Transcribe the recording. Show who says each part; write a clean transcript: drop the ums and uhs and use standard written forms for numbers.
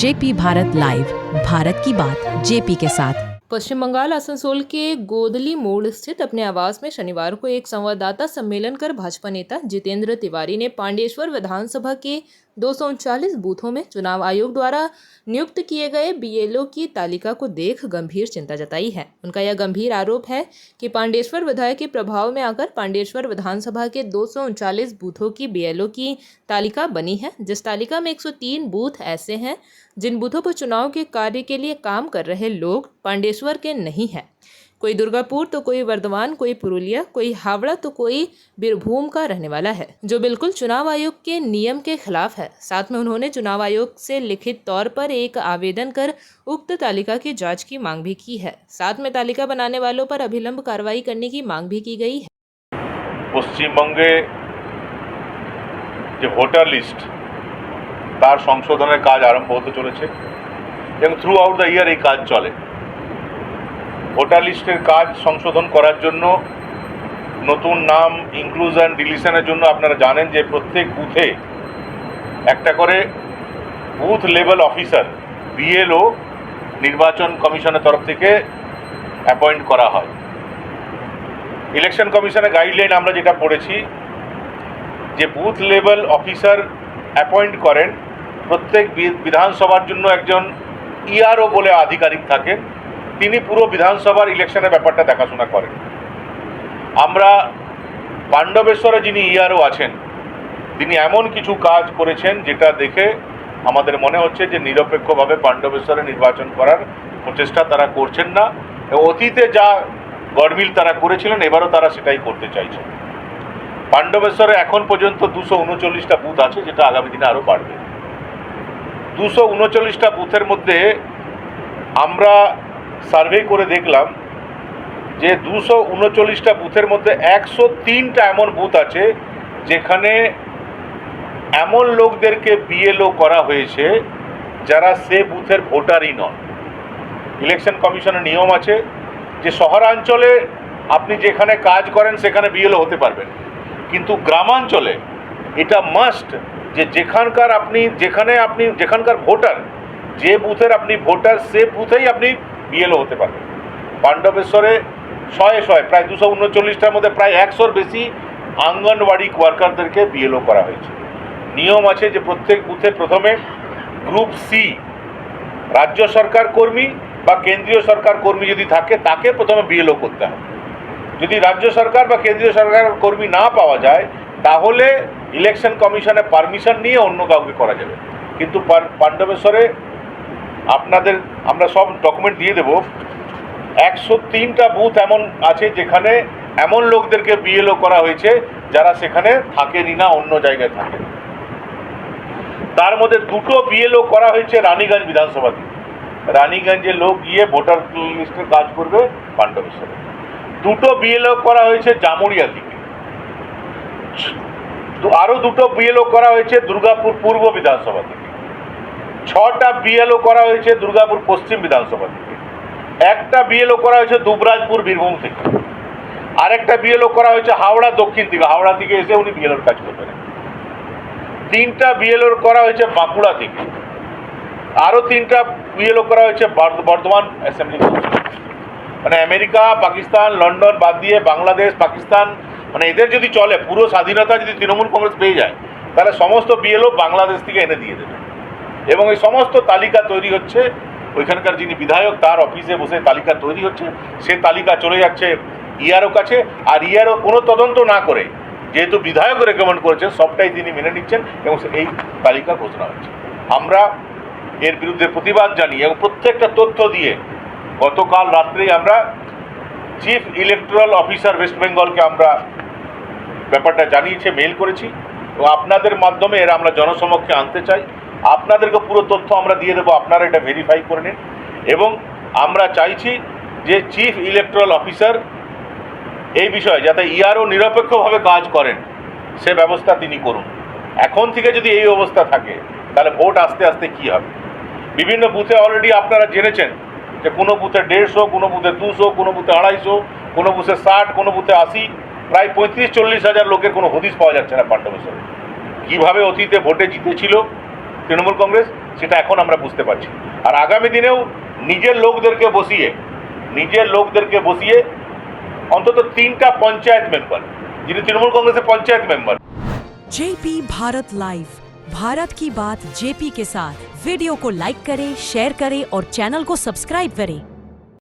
Speaker 1: JP Bharat live, Bharat की बात JP के साथ।
Speaker 2: पश्चिम बंगाल आसनसोल के गोदली मोड़ स्थित अपने आवास में शनिवार को एक संवाददाता सम्मेलन कर भाजपा नेता जितेंद्र तिवारी ने पांडेश्वर विधानसभा के 239 बूथों में चुनाव आयोग द्वारा नियुक्त किए गए बीएलओ की तालिका को देख गंभीर चिंता जताई है। उनका यह गंभीर आरोप है कि पांडेश्वर विधायक के प्रभाव में आकर पांडेश्वर विधानसभा के 239 बूथों की बीएलओ की तालिका बनी है, जिस तालिका में 103 बूथ ऐसे हैं जिन बूथों पर चुनाव के कार्य के लिए काम कर रहे लोग पांडेश्वर के नहीं है। कोई दुर्गापुर तो कोई वर्धमान, कोई पुरुलिया, कोई हावड़ा तो कोई बीरभूम का रहने वाला है, जो बिल्कुल चुनाव आयोग के नियम के खिलाफ है। साथ में उन्होंने चुनाव आयोग से लिखित तौर पर एक आवेदन कर उक्त तालिका की जांच की मांग भी की है। साथ में तालिका बनाने वालों पर अभिलंब कार्रवाई करने की मांग भी की गई है।
Speaker 3: পশ্চিমবঙ্গে যে ভোটার লিস্ট তার সংশোধনের কাজ আরম্ভ হতে চলেছে এবং থ্রু আউট দ্য ইয়ার এই কাজ চলে। ভোটার লিস্টের কাজ সংশোধন করার জন্য নতুন নাম ইনক্লুশন ডিলিশনের জন্য আপনারা জানেন যে প্রত্যেক বুথে একটা করে বুথ লেভেল অফিসার বিএলও নির্বাচন কমিশনের তরফ থেকে অ্যাপয়েন্ট করা হয়। ইলেকশন কমিশনের গাইডলাইন আমরা যেটা পড়েছি যে বুথ লেভেল অফিসার অ্যাপয়েন্ট করেন, প্রত্যেক বিধানসভার জন্য একজন ইআরও বলে আধিকারিক থাকেন, তিনি পুরো বিধানসভার ইলেকশনের ব্যাপারটা দেখাশোনা করেন। আমরা পাণ্ডবেশ্বরে যিনি ইআরও আছেন তিনি এমন কিছু কাজ করেছেন যেটা দেখে আমাদের মনে হচ্ছে যে নিরপেক্ষভাবে পাণ্ডবেশ্বরে নির্বাচন করার প্রচেষ্টা তারা করছেন না। অতীতে যা গড়মিল তারা করেছিলেন এবারও তারা সেটাই করতে চাইছেন। পাণ্ডবেশ্বরে এখন পর্যন্ত 239টা বুথ আছে, যেটা আগামী দিনে আরও বাড়বে। 239টা বুথের মধ্যে আমরা সার্ভে করে দেখলাম যে 239টা বুথের মধ্যে 103টা এমন বুথ আছে যেখানে এমন লোকদেরকে বিএলও করা হয়েছে যারা সে বুথের ভোটারই নন। ইলেকশন কমিশনের নিয়ম আছে যে শহরাঞ্চলে আপনি যেখানে কাজ করেন সেখানে বিএলও হতে পারবেন, কিন্তু গ্রামাঞ্চলে এটা মাস্ট যে যেখানকার ভোটার, যে বুথের আপনি ভোটার সে বুথেই আপনি বিএলও হতে পারবেন। পাণ্ডবেশ্বরে শয়ে প্রায় 239টার মধ্যে প্রায় 100-র বেশি আঙ্গনওয়াড়ি ওয়ার্কারদেরকে বিএলও করা হয়েছে। নিয়ম আছে যে প্রত্যেক বুথে প্রথমে গ্রুপ সি রাজ্য সরকার কর্মী বা কেন্দ্রীয় সরকার কর্মী যদি থাকে তাকে প্রথমে বিএলও করতে হবে। যদি রাজ্য সরকার বা কেন্দ্রীয় সরকার কর্মী না পাওয়া যায় তাহলে ইলেকশন কমিশনের পারমিশন নিয়ে অন্য কাউকে করা যাবে। কিন্তু পাণ্ডবেশ্বরে আপনাদের আমরা সব ডকুমেন্ট দিয়ে দেব। 103টা বুথ এমন আছে যেখানে এমন লোকদেরকে বিএলও করা হয়েছে যারা সেখানে থাকেনি না, অন্য জায়গায় থাকে। তার মধ্যে 2টো বিএলও করা হয়েছে রানীগঞ্জ বিধানসভা থেকে। রানীগঞ্জে লোক গিয়ে ভোটার লিস্টের কাজ করবে পাণ্ডবেশ্বরে। 2টো বিএলও করা হয়েছে জামুড়িয়া থেকে। আরও 2টো বিএলও করা হয়েছে দুর্গাপুর পূর্ব বিধানসভা থেকে। 6টা বিএলও করা হয়েছে দুর্গাপুর পশ্চিম বিধানসভা থেকে। একটা বিএলও করা হয়েছে দুবরাজপুর বীরভূম থেকে। আরেকটা বিএলও করা হয়েছে হাওড়া দক্ষিণ থেকে। হাওড়া থেকে এসে উনি বিএলওর কাজ করবেন। 3টা বিএলও করা হয়েছে বাঁকুড়া থেকে। আরও 3টা বিএলও করা হয়েছে বর্ধমান অ্যাসেম্বলি। মানে আমেরিকা, পাকিস্তান, লন্ডন বাদ দিয়ে বাংলাদেশ, পাকিস্তান, মানে এদের যদি চলে, পুরো স্বাধীনতা যদি তৃণমূল কংগ্রেস পেয়ে যায় তাহলে সমস্ত বিএলও বাংলাদেশ থেকে এনে দিয়ে দেবে। এবং এই সমস্ত তালিকা তৈরি হচ্ছে ওইখানকার যিনি বিধায়ক তার অফিসে বসে তালিকা তৈরি হচ্ছে। সে তালিকা চলে যাচ্ছে ইআরও কাছে, আর ইআরও কোনো তদন্ত না করে যেহেতু বিধায়ক রেকমেন্ড করেছেন সবটাই তিনি মেনে নিচ্ছেন এবং এই তালিকা ঘোষণা হচ্ছে। আমরা এর বিরুদ্ধে প্রতিবাদ জানিয়ে এবং প্রত্যেকটা তথ্য দিয়ে গতকাল রাত্রেই আমরা চিফ ইলেকটোরাল অফিসার ওয়েস্ট বেঙ্গলকে আমরা ব্যাপারটা জানিয়েছে, মেল করেছি এবং আপনাদের মাধ্যমে এরা আমরা জনসমক্ষে আনতে চাই। আপনাদেরকে পুরো তথ্য আমরা দিয়ে দেবো, আপনারা এটা ভেরিফাই করে নিন। এবং আমরা চাইছি যে চিফ ইলেকটোরাল অফিসার এই বিষয়ে যাতে ইআরও নিরপেক্ষভাবে কাজ করেন সে ব্যবস্থা তিনি করুন। এখন থেকে যদি এই অবস্থা থাকে তাহলে ভোট আস্তে আস্তে কী হবে। বিভিন্ন বুথে অলরেডি আপনারা জেনেছেন যে কোনো বুথে 150, কোনো বুথে 200, কোনো বুথে 250, কোনো বুথে 60, কোনো বুথে 80, প্রায় 35-40 হাজার লোকের কোনো হদিশ পাওয়া যাচ্ছে না পাণ্ডবেশ্বরে। কীভাবে অতীতে ভোটে জিতেছিল তৃণমূল কংগ্রেস, সেটা এখন আমরা বুঝতে পারছি। আর আগামী দিনেও নিজের লোকদেরকে বসিয়ে অন্তত 3টা পঞ্চায়েত মেম্বার, যিনি তৃণমূল কংগ্রেসের panchayat member.
Speaker 1: JP Bharat live, Bharat की बात जेपी के साथ। वीडियो को लाइक करें, शेयर करें और चैनल को सब्सक्राइब करें।